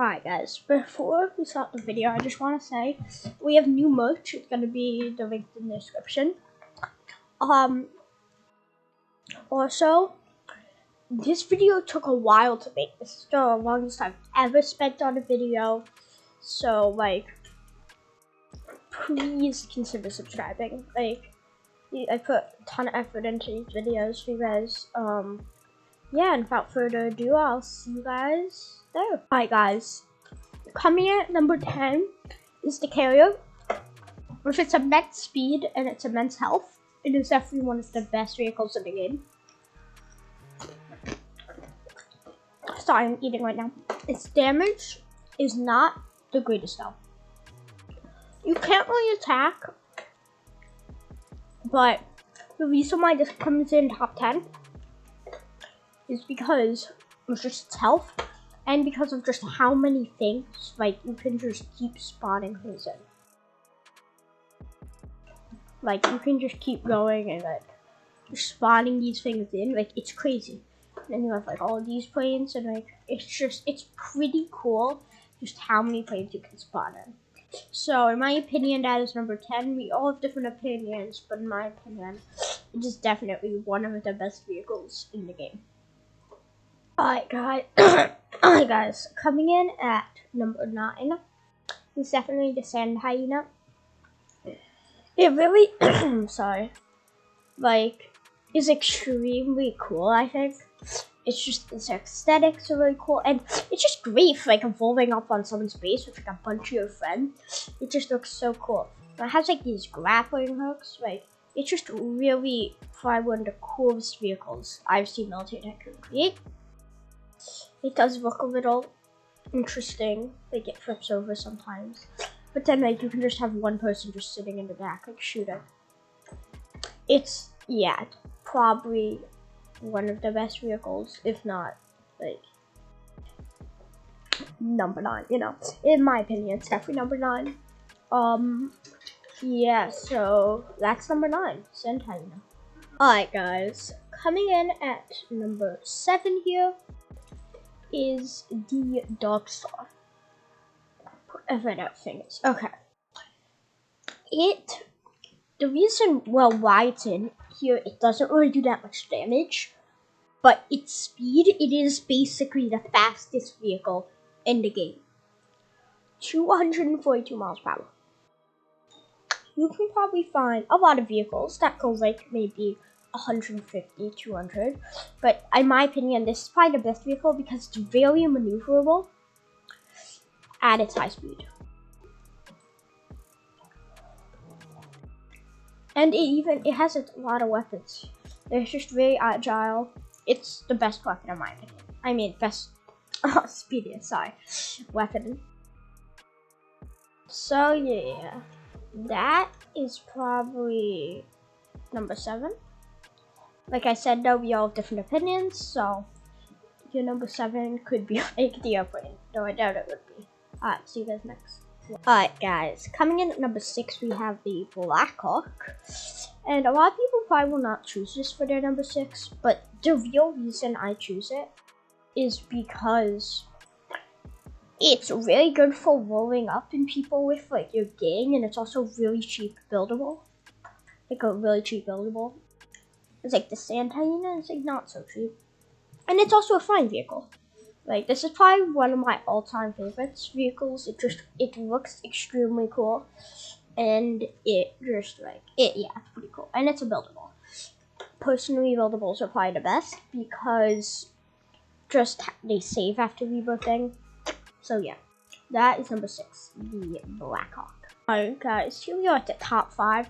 Alright guys, before we start the video, I just want to say we have new merch. It's going to be the link in the description. Also, this video took a while to make. This is the longest I've ever spent on a video. So, like, please consider subscribing. Like, I put a ton of effort into these videos for you guys. Yeah, and without further ado, I'll see you guys there. Alright guys, coming in at number 10 is the carrier. With its immense speed and its immense health, it is definitely one of the best vehicles in the game. Sorry, I'm eating right now. Its damage is not the greatest though. You can't really attack, but the reason why this comes in top 10 is because of just its health and because of just how many things like you can just keep spawning things in. Like you can just keep going and like spawning these things in, like it's crazy. And then you have like all these planes and like it's pretty cool just how many planes you can spawn in. So in my opinion, that is number 10. We all have different opinions, but in my opinion, it is definitely one of the best vehicles in the game. Alright guys, coming in at number 9 is definitely the Sand Hyena. It really, sorry, like, is extremely cool, I think. It's just, its aesthetics are really cool, and it's just great for, like, evolving up on someone's base with, like, a bunch of your friends. It just looks so cool. And it has, like, these grappling hooks, like, it's just really probably one of the coolest vehicles I've seen Military Tycoon create. It does look a little interesting, like it flips over sometimes. But then like you can just have one person just sitting in the back, like shooting. It's probably one of the best vehicles, if not like number 9, you know. In my opinion, it's definitely number 9. Yeah, so that's number 9, Sand Hyena. Alright guys, coming in at number 7 here is the Dark Star. Whatever that thing is. Okay. The reason, well, why it's in here, it doesn't really do that much damage, but its speed, it is basically the fastest vehicle in the game. 242 miles per hour. You can probably find a lot of vehicles that go like maybe 150, 200, but in my opinion, this is probably the best vehicle because it's very maneuverable at its high speed. And it has a lot of weapons. It's just very agile. It's the best weapon in my opinion. I mean, best, speediest, sorry, weapon. So yeah, that is probably number 7. Like I said, though, we all have different opinions, so your number 7 could be like the airplane, though I doubt it would be. Alright, see you guys next. Alright guys, coming in at number 6, we have the Blackhawk. And a lot of people probably will not choose this for their number 6, but the real reason I choose it is because it's really good for rolling up in people with like your gang, and it's also really cheap buildable. Like a really cheap buildable. It's like the Sand Hyena is like not so cheap. And it's also a fine vehicle. Like this is probably one of my all-time favorites vehicles. It looks extremely cool. And it just like it's pretty cool. And it's a buildable. Personally, buildables are probably the best because just they save after rebirthing. So yeah, that is number 6, the Blackhawk. Alright guys, here we are at the top 5.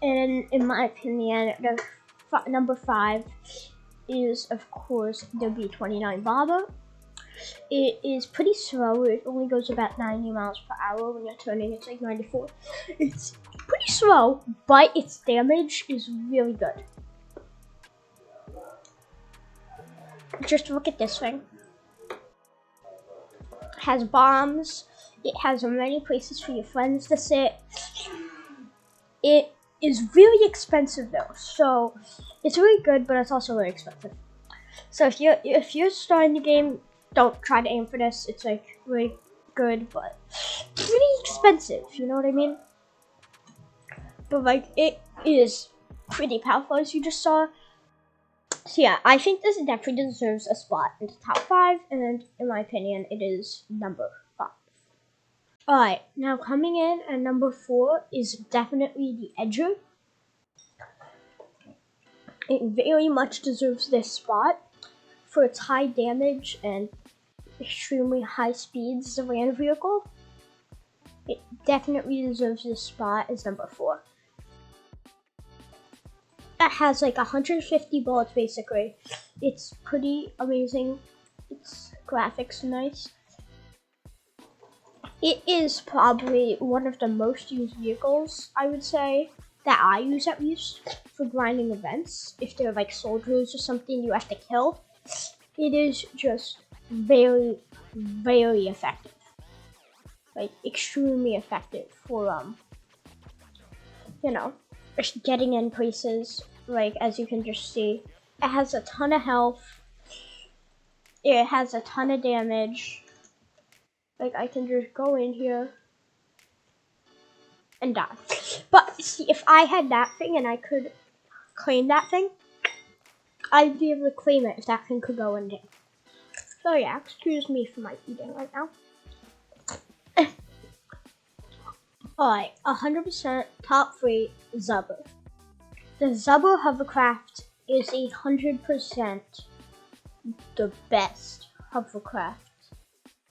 And in my opinion, the number 5 is, of course, the B-29 Bomber. It is pretty slow. It only goes about 90 miles per hour. When you're turning, it's like 94. It's pretty slow, but its damage is really good. Just look at this thing. It has bombs. It has many places for your friends to sit. It is really expensive though, so it's really good, but it's also really expensive. So if you're starting the game, don't try to aim for this. It's like really good, but pretty expensive, you know what I mean? But like, it is pretty powerful, as you just saw. So yeah, I think this definitely deserves a spot in the top 5, and in my opinion, it is number 5. Alright, now coming in at number 4 is definitely the Edger. It very much deserves this spot for its high damage and extremely high speeds as a land vehicle. It definitely deserves this spot as number 4. It has like 150 bullets basically. It's pretty amazing. Its graphics are nice. It is probably one of the most used vehicles, I would say, that I use at least, for grinding events. If they're like soldiers or something you have to kill, it is just very, very effective. Like, extremely effective for, you know, just getting in places. Like, as you can just see, it has a ton of health. It has a ton of damage. Like, I can just go in here and die. But see, if I had that thing and I could claim that thing, I'd be able to claim it if that thing could go in there. So yeah, excuse me for my eating right now. Alright, 100% top 3 Zubber. The Zubber hovercraft is 100% the best hovercraft.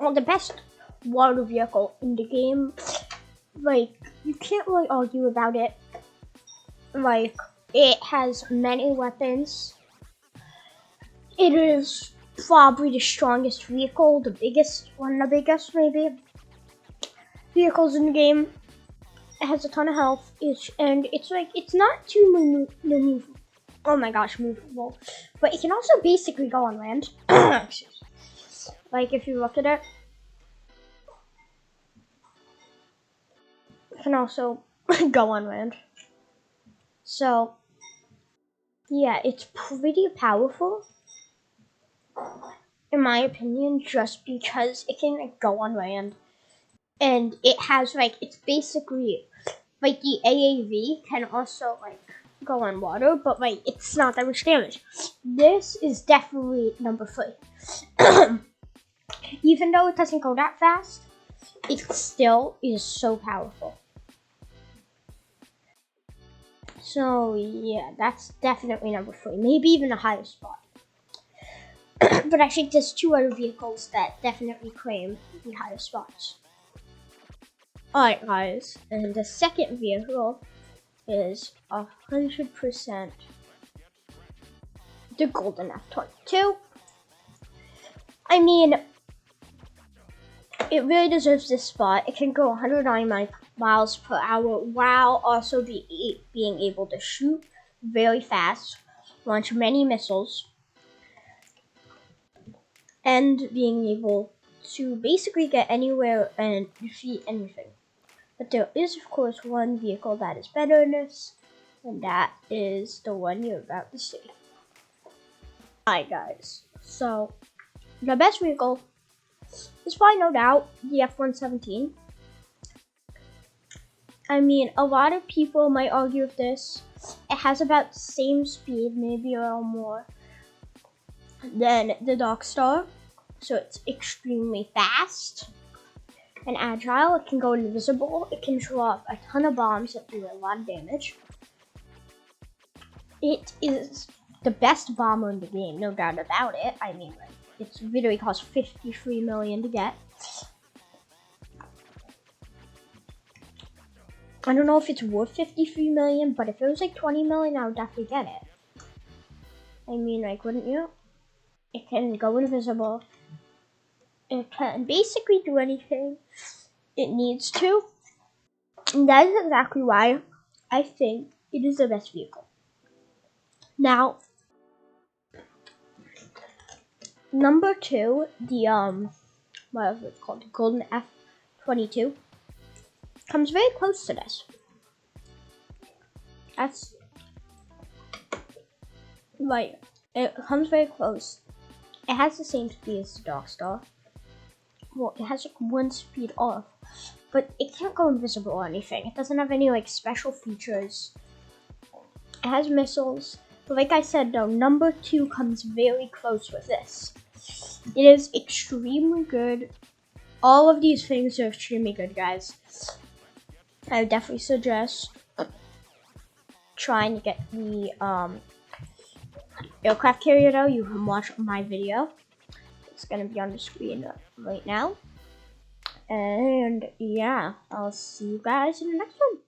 Well, the best water vehicle in the game. Like, you can't really argue about it. Like, it has many weapons. It is probably the strongest vehicle, the biggest, one of the biggest maybe, vehicles in the game. It has a ton of health, and it's like, it's not too maneuverable. Oh my gosh, movable. But it can also basically go on land. Like, if you look at it, it can also go on land. So, yeah, it's pretty powerful, in my opinion, just because it can like, go on land. And it has, like, it's basically, like, the AAV can also, like, go on water, but, like, it's not that much damage. This is definitely number 3. Even though it doesn't go that fast, it still is so powerful. So, yeah, that's definitely number 3. Maybe even a higher spot. But I think there's 2 other vehicles that definitely claim the higher spots. Alright guys, and the second vehicle is 100% the Golden F-22. I mean, it really deserves this spot. It can go 109 miles per hour while also being able to shoot very fast, launch many missiles, and being able to basically get anywhere and defeat anything. But there is, of course, one vehicle that is better than this, and that is the one you're about to see. Alright guys, so the best vehicle is by no doubt the F-117. I mean, a lot of people might argue with this. It has about the same speed, maybe a little more, than the Darkstar, so it's extremely fast and agile. It can go invisible. It can drop a ton of bombs that do a lot of damage. It is the best bomber in the game, no doubt about it. I mean, like, it's literally cost $53 million to get. I don't know if it's worth $53 million, but if it was like $20 million, I would definitely get it. I mean, like, wouldn't you? It can go invisible. It can basically do anything it needs to. And that is exactly why I think it is the best vehicle. Now, number 2, the whatever it's called, the Golden F-22, comes very close to this. That's like, it comes very close. It has the same speed as the Darkstar. well, it has like 1 speed off, but it can't go invisible or anything. It doesn't have any like special features. It has missiles, but like I said though, number 2 comes very close with this. It is extremely good. All of these things are extremely good, guys. I would definitely suggest trying to get the aircraft carrier though. You can watch my video. It's gonna be on the screen right now. And yeah, I'll see you guys in the next one.